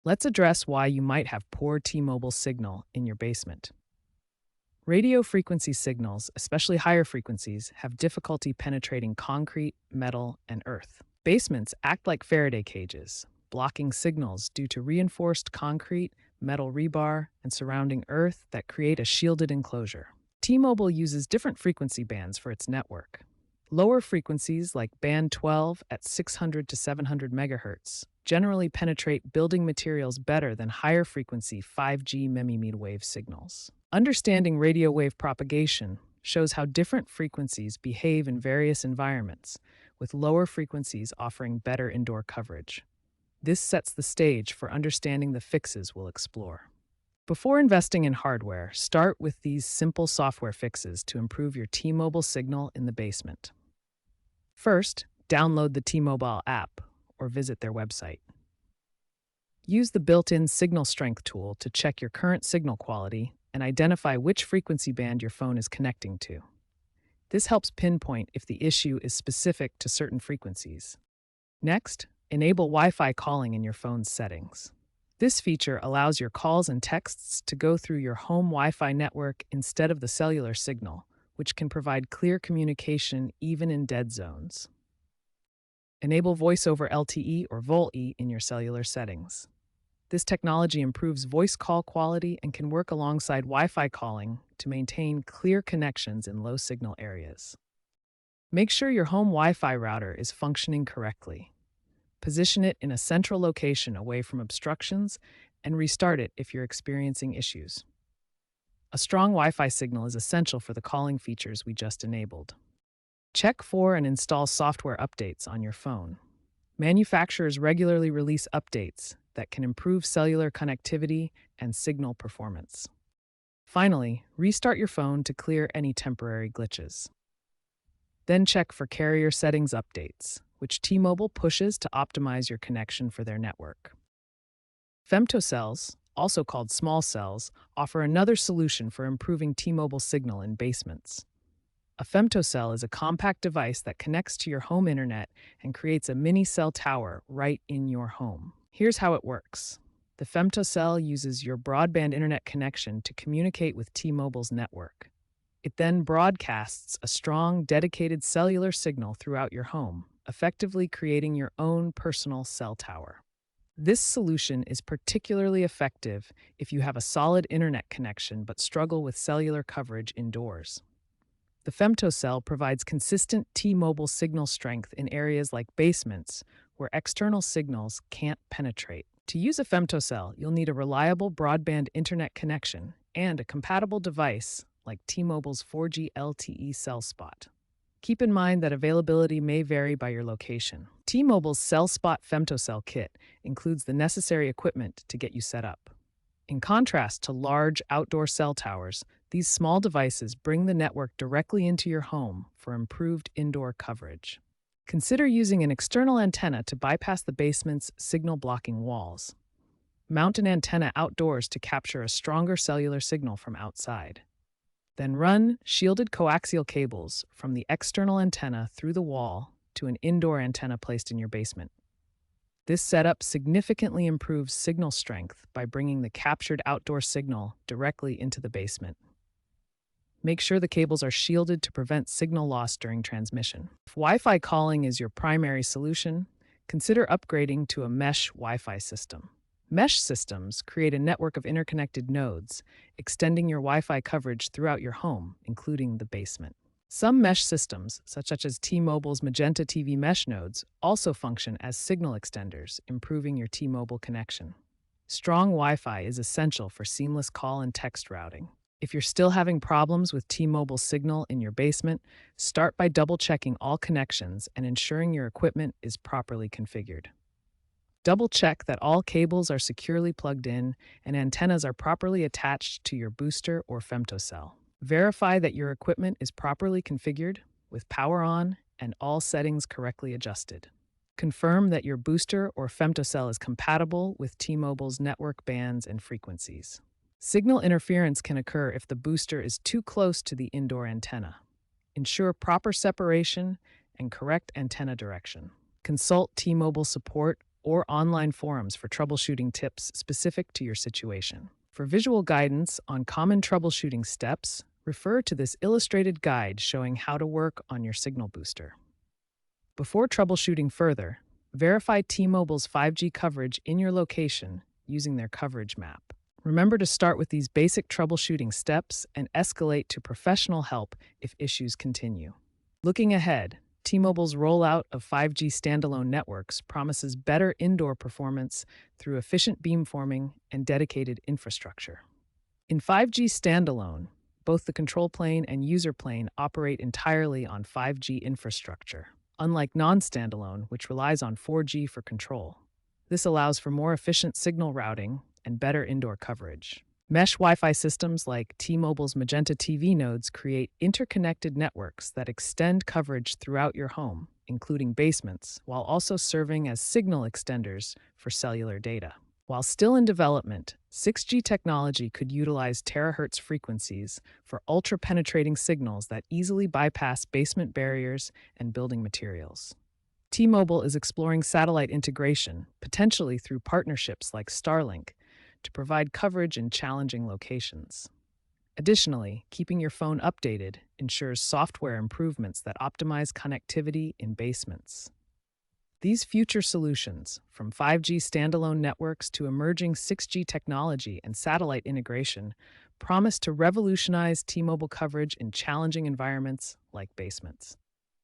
Let's address why you might have poor T-Mobile signal in your basement. Radio frequency signals, especially higher frequencies, have difficulty penetrating concrete, metal, and earth. Basements act like Faraday cages, blocking signals due to reinforced concrete, metal rebar, and surrounding earth that create a shielded enclosure. T-Mobile uses different frequency bands for its network. Lower frequencies like band 12 at 600 to 700 megahertz generally penetrate building materials better than higher frequency 5G millimeter wave signals. Understanding radio wave propagation shows how different frequencies behave in various environments, with lower frequencies offering better indoor coverage. This sets the stage for understanding the fixes we'll explore. Before investing in hardware, start with these simple software fixes to improve your T-Mobile signal in the basement. First, download the T-Mobile app or visit their website. Use the built-in signal strength tool to check your current signal quality and identify which frequency band your phone is connecting to. This helps pinpoint if the issue is specific to certain frequencies. Next, enable Wi-Fi calling in your phone's settings. This feature allows your calls and texts to go through your home Wi-Fi network instead of the cellular signal, which can provide clear communication even in dead zones. Enable Voice over LTE or VoLTE in your cellular settings. This technology improves voice call quality and can work alongside Wi-Fi calling to maintain clear connections in low signal areas. Make sure your home Wi-Fi router is functioning correctly. Position it in a central location away from obstructions and restart it if you're experiencing issues. A strong Wi-Fi signal is essential for the calling features we just enabled. Check for and install software updates on your phone. Manufacturers regularly release updates that can improve cellular connectivity and signal performance. Finally, restart your phone to clear any temporary glitches. Then check for carrier settings updates, which T-Mobile pushes to optimize your connection for their network. Femtocells, also called small cells, offer another solution for improving T-Mobile signal in basements. A femtocell is a compact device that connects to your home internet and creates a mini cell tower right in your home. Here's how it works. The femtocell uses your broadband internet connection to communicate with T-Mobile's network. It then broadcasts a strong, dedicated cellular signal throughout your home, effectively creating your own personal cell tower. This solution is particularly effective if you have a solid internet connection but struggle with cellular coverage indoors. The femtocell provides consistent T-Mobile signal strength in areas like basements, where external signals can't penetrate. To use a femtocell, you'll need a reliable broadband internet connection and a compatible device like T-Mobile's 4G LTE cell spot. Keep in mind that availability may vary by your location. T-Mobile's Cell Spot Femtocell Kit includes the necessary equipment to get you set up. In contrast to large outdoor cell towers, these small devices bring the network directly into your home for improved indoor coverage. Consider using an external antenna to bypass the basement's signal-blocking walls. Mount an antenna outdoors to capture a stronger cellular signal from outside. Then run shielded coaxial cables from the external antenna through the wall to an indoor antenna placed in your basement. This setup significantly improves signal strength by bringing the captured outdoor signal directly into the basement. Make sure the cables are shielded to prevent signal loss during transmission. If Wi-Fi calling is your primary solution, consider upgrading to a mesh Wi-Fi system. Mesh systems create a network of interconnected nodes, extending your Wi-Fi coverage throughout your home, including the basement. Some mesh systems, such as T-Mobile's Magenta TV mesh nodes, also function as signal extenders, improving your T-Mobile connection. Strong Wi-Fi is essential for seamless call and text routing. If you're still having problems with T-Mobile signal in your basement, start by double-checking all connections and ensuring your equipment is properly configured. Double-check that all cables are securely plugged in and antennas are properly attached to your booster or femtocell. Verify that your equipment is properly configured, with power on and all settings correctly adjusted. Confirm that your booster or femtocell is compatible with T-Mobile's network bands and frequencies. Signal interference can occur if the booster is too close to the indoor antenna. Ensure proper separation and correct antenna direction. Consult T-Mobile support or online forums for troubleshooting tips specific to your situation. For visual guidance on common troubleshooting steps, refer to this illustrated guide showing how to work on your signal booster. Before troubleshooting further, verify T-Mobile's 5G coverage in your location using their coverage map. Remember to start with these basic troubleshooting steps and escalate to professional help if issues continue. Looking ahead, T-Mobile's rollout of 5G standalone networks promises better indoor performance through efficient beamforming and dedicated infrastructure. In 5G standalone, both the control plane and user plane operate entirely on 5G infrastructure, unlike non-standalone, which relies on 4G for control. This allows for more efficient signal routing and better indoor coverage. Mesh Wi-Fi systems like T-Mobile's Magenta TV nodes create interconnected networks that extend coverage throughout your home, including basements, while also serving as signal extenders for cellular data. While still in development, 6G technology could utilize terahertz frequencies for ultra-penetrating signals that easily bypass basement barriers and building materials. T-Mobile is exploring satellite integration, potentially through partnerships like Starlink, to provide coverage in challenging locations. Additionally, keeping your phone updated ensures software improvements that optimize connectivity in basements. These future solutions, from 5G standalone networks to emerging 6G technology and satellite integration, promise to revolutionize T-Mobile coverage in challenging environments like basements.